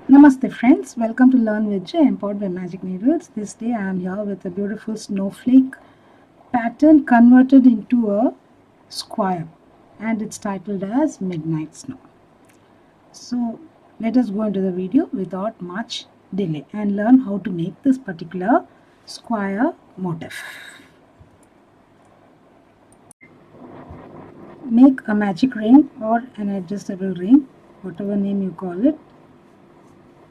Namaste friends, welcome to Learn with J, empowered by Magic Needles. This day I am here with a beautiful snowflake pattern converted into a square, and it's titled as Midnight Snow. So let us go into the video without much delay and learn how to make this particular square motif. Make a magic ring or an adjustable ring, whatever name you call it.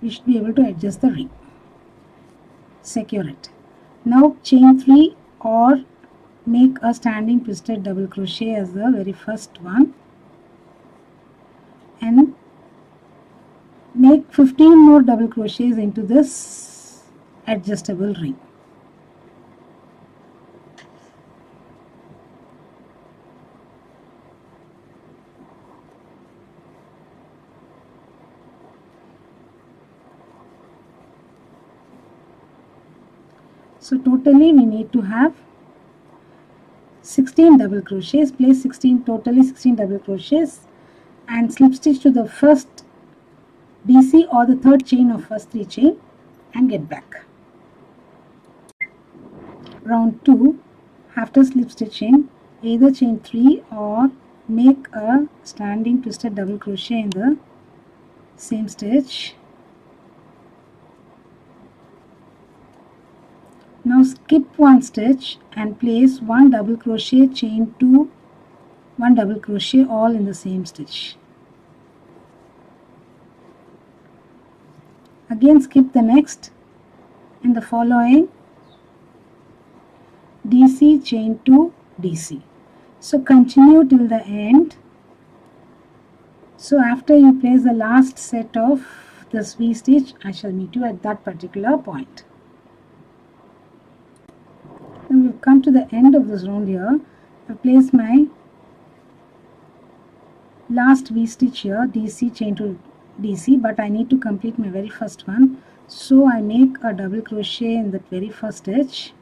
You should be able to adjust the ring. Secure it. Now chain 3 or make a standing twisted double crochet as the very first one and make 15 more double crochets into this adjustable ring. So totally we need to have 16 double crochets. Place 16 double crochets and slip stitch to the first DC or the third chain of first 3 chain and get back. Round 2, after slip stitching, either chain 3 or make a standing twisted double crochet in the same stitch. Now skip one stitch and place 1 double crochet, chain 2, 1 double crochet all in the same stitch. Again skip the next in the following DC, chain 2, DC. So continue till the end. So after you place the last set of this V stitch, I shall meet you at that particular point. Then we've come to the end of this round here. I've placed my last V stitch here, DC, chain 2, DC, but I need to complete my very first one. So I make a double crochet in that very first stitch.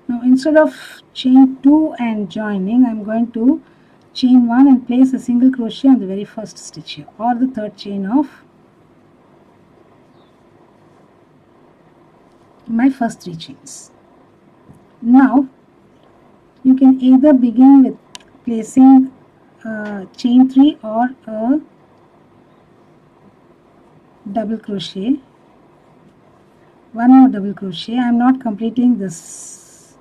Now instead of chain 2 and joining, I'm going to chain 1 and place a single crochet on the very first stitch here, or the third chain of my first 3 chains. Now you can either begin with placing chain 3 or a double crochet, 1 more double crochet. I am not completing this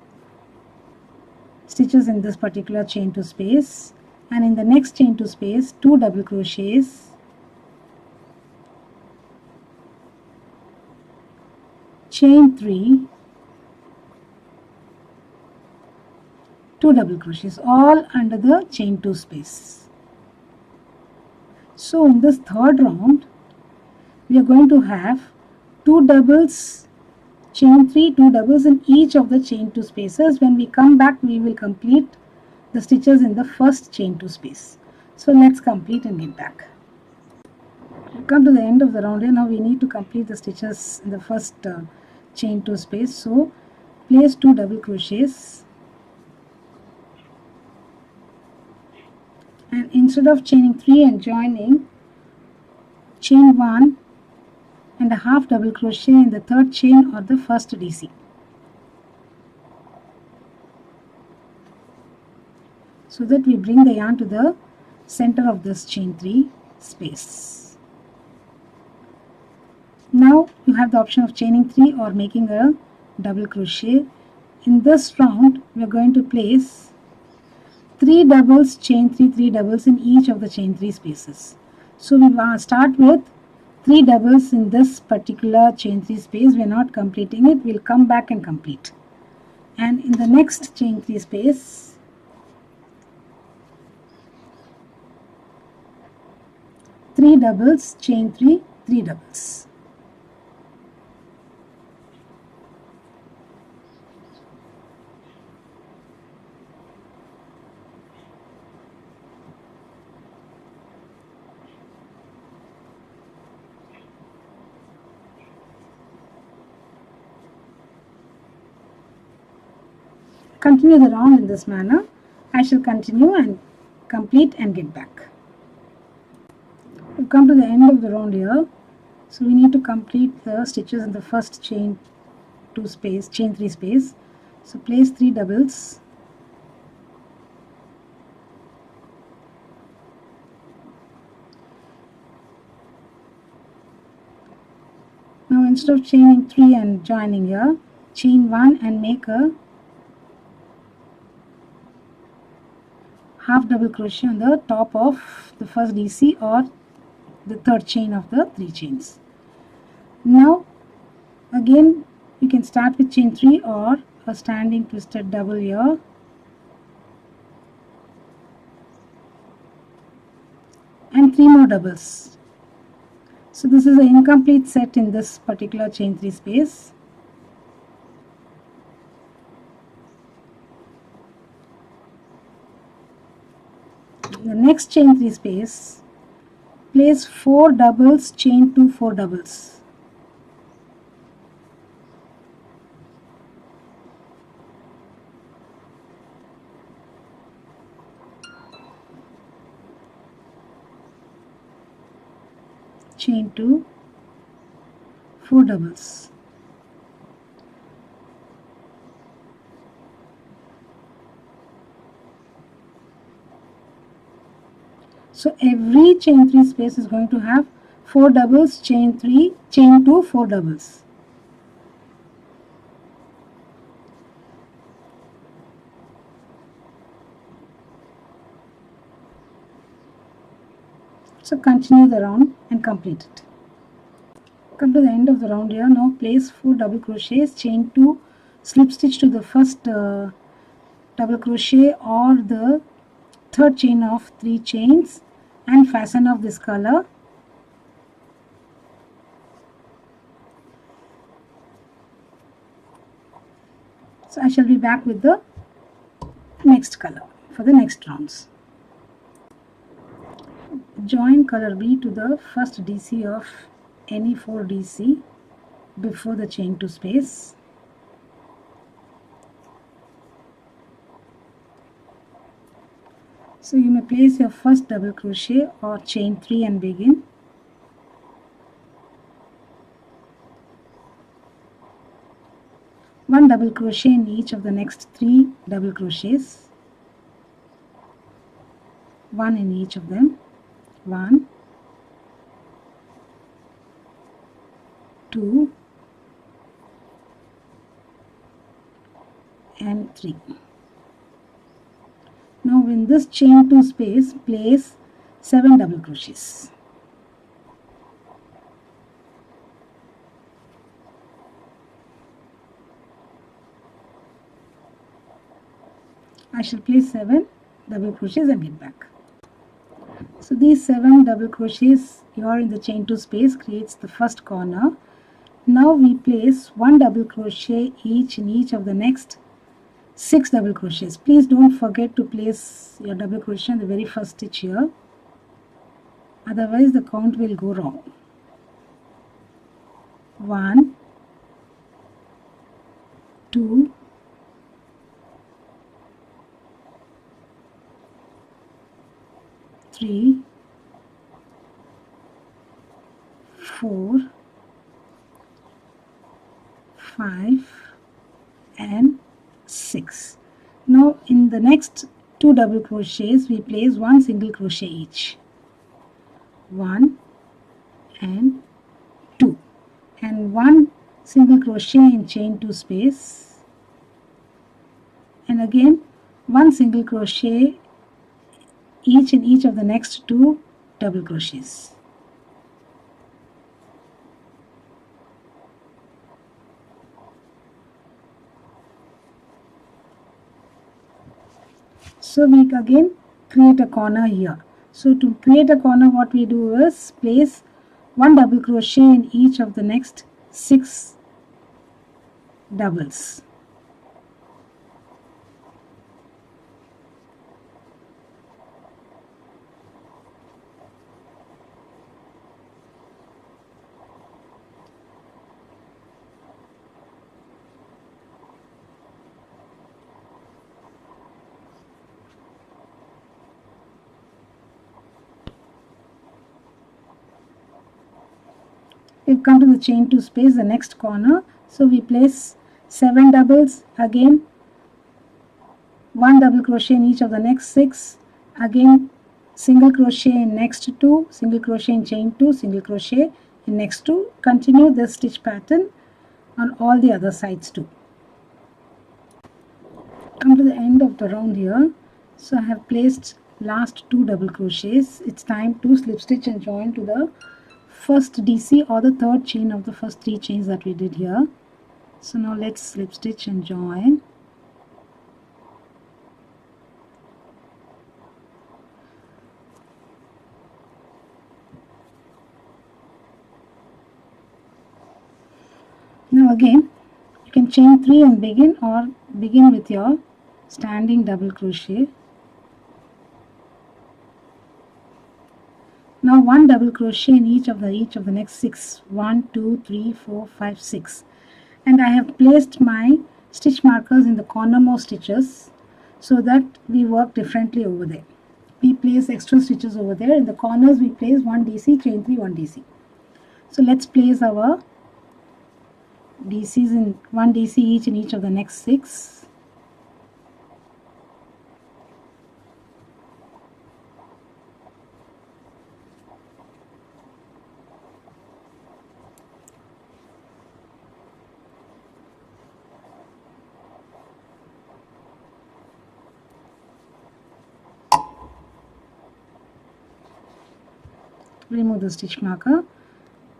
stitches in this particular chain 2 space, and in the next chain 2 space 2 double crochets, chain 3, 2 double crochets all under the chain 2 space. So in this third round we are going to have 2 doubles, chain 3, 2 doubles in each of the chain 2 spaces. When we come back we will complete the stitches in the first chain 2 space. So let's complete and get back. We come to the end of the round here. Now we need to complete the stitches in the first chain 2 space. So place 2 double crochets and instead of chaining 3 and joining, chain 1 and a half double crochet in the third chain or the first DC. So that we bring the yarn to the center of this chain 3 space. Now you have the option of chaining 3 or making a double crochet. In this round we are going to place 3 doubles, chain 3, 3 doubles in each of the chain 3 spaces. So we start with 3 doubles in this particular chain 3 space. We are not completing it. We'll come back and complete. And in the next chain 3 space, 3 doubles, chain 3, 3 doubles. Continue the round in this manner. I shall continue and complete and get back. We've come to the end of the round here. So we need to complete the stitches in the first chain 2 space, chain 3 space. So place 3 doubles. Now instead of chaining 3 and joining here, chain 1 and make a half double crochet on the top of the first DC or the third chain of the 3 chains. Now again we can start with chain 3 or a standing twisted double here, and 3 more doubles. So this is an incomplete set in this particular chain 3 space. The next chain 3 space, place 4 doubles, chain 2 4 doubles. Chain 2 4 doubles. So every chain 3 space is going to have 4 doubles, chain 3, chain 2 4 doubles. So continue the round and complete it. Come to the end of the round here. Now place 4 double crochets, chain 2, slip stitch to the first double crochet or the third chain of 3 chains and fasten off this color. So I shall be back with the next color for the next rounds. Join color B to the first DC of any 4 DC before the chain 2 space. So you may place your first double crochet or chain 3 and begin. One double crochet in each of the next 3 double crochets. One in each of them. 1, 2, and 3. Now in this chain 2 space, place 7 double crochets. I shall place 7 double crochets and get back. So these 7 double crochets here in the chain 2 space creates the first corner. Now we place 1 double crochet each in each of the next 6 double crochets. Please don't forget to place your double crochet in the very first stitch here, otherwise the count will go wrong. 1, 2, 3, 4, 5, and 6. Now in the next 2 double crochets we place 1 single crochet each. 1 and 2, and 1 single crochet in chain 2 space, and again 1 single crochet each in each of the next 2 double crochets. So we again create a corner here. So to create a corner, what we do is place 1 double crochet in each of the next 6 doubles. we've come to the chain 2 space, the next corner. So we place 7 doubles, again 1 double crochet in each of the next 6, again single crochet in next 2, single crochet in chain 2, single crochet in next 2. Continue this stitch pattern on all the other sides too. Come to the end of the round here. So I have placed last 2 double crochets. It's time to slip stitch and join to the first DC or the third chain of the first 3 chains that we did here. So now let's slip stitch and join. Now again you can chain 3 and begin, or begin with your standing double crochet. Now 1 double crochet in each of the next 6, 1 2 3 4 5 6, and I have placed my stitch markers in the cornermost stitches so that we work differently over there. We place extra stitches over there. In the corners we place 1 DC, chain 3, 1 DC. So let's place our DCs in 1 DC each in each of the next 6. Remove the stitch marker.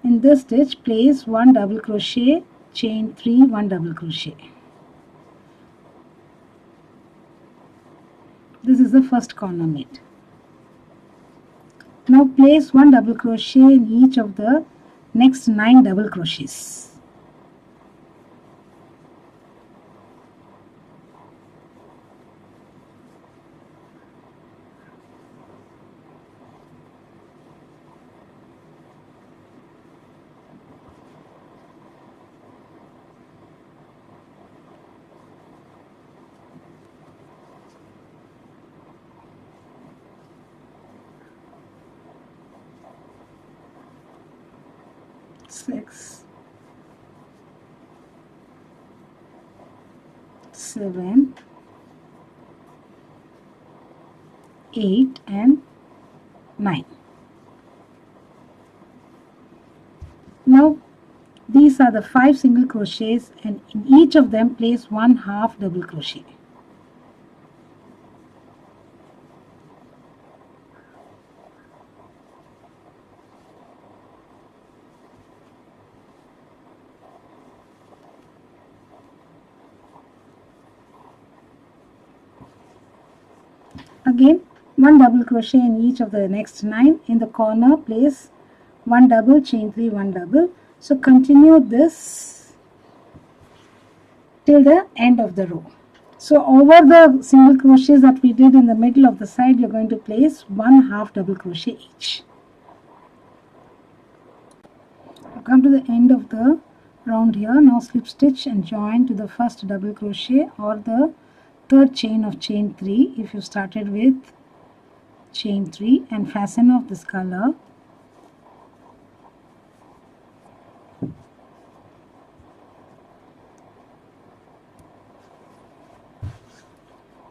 In this stitch, place 1 double crochet, chain 3, 1 double crochet. This is the first corner made. Now place 1 double crochet in each of the next 9 double crochets. Six, 7, 8 and 9. Now these are the 5 single crochets, and in each of them place 1 half double crochet. Again 1 double crochet in each of the next 9. In the corner place 1 double, chain 3, 1 double. So continue this till the end of the row. So over the single crochets that we did in the middle of the side, you're going to place 1 half double crochet each. Come to the end of the round here. Now slip stitch and join to the first double crochet or the third chain of chain 3 if you started with chain 3, and fasten off this color.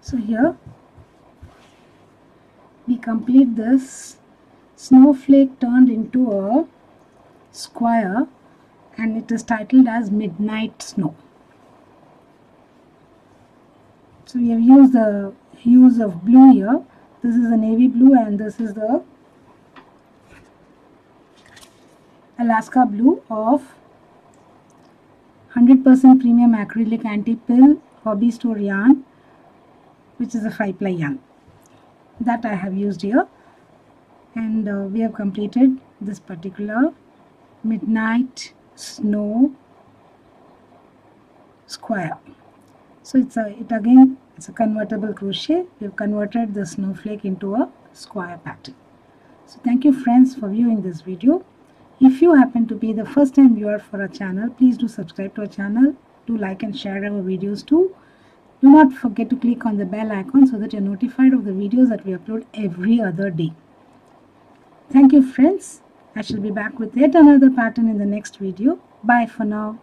So here we complete this snowflake turned into a square, and it is titled as Midnight Snow. So we have used the hues of blue here. This is the navy blue and this is the Alaska blue of 100% premium acrylic anti-pill hobby store yarn, which is a 5-ply yarn that I have used here, and we have completed this particular Midnight Snow square. So it's a convertible crochet. We have converted the snowflake into a square pattern. So thank you friends for viewing this video. If you happen to be the first time viewer for our channel, please do subscribe to our channel. Do like and share our videos too. Do not forget to click on the bell icon so that you're notified of the videos that we upload every other day. Thank you friends, I shall be back with yet another pattern in the next video. Bye for now.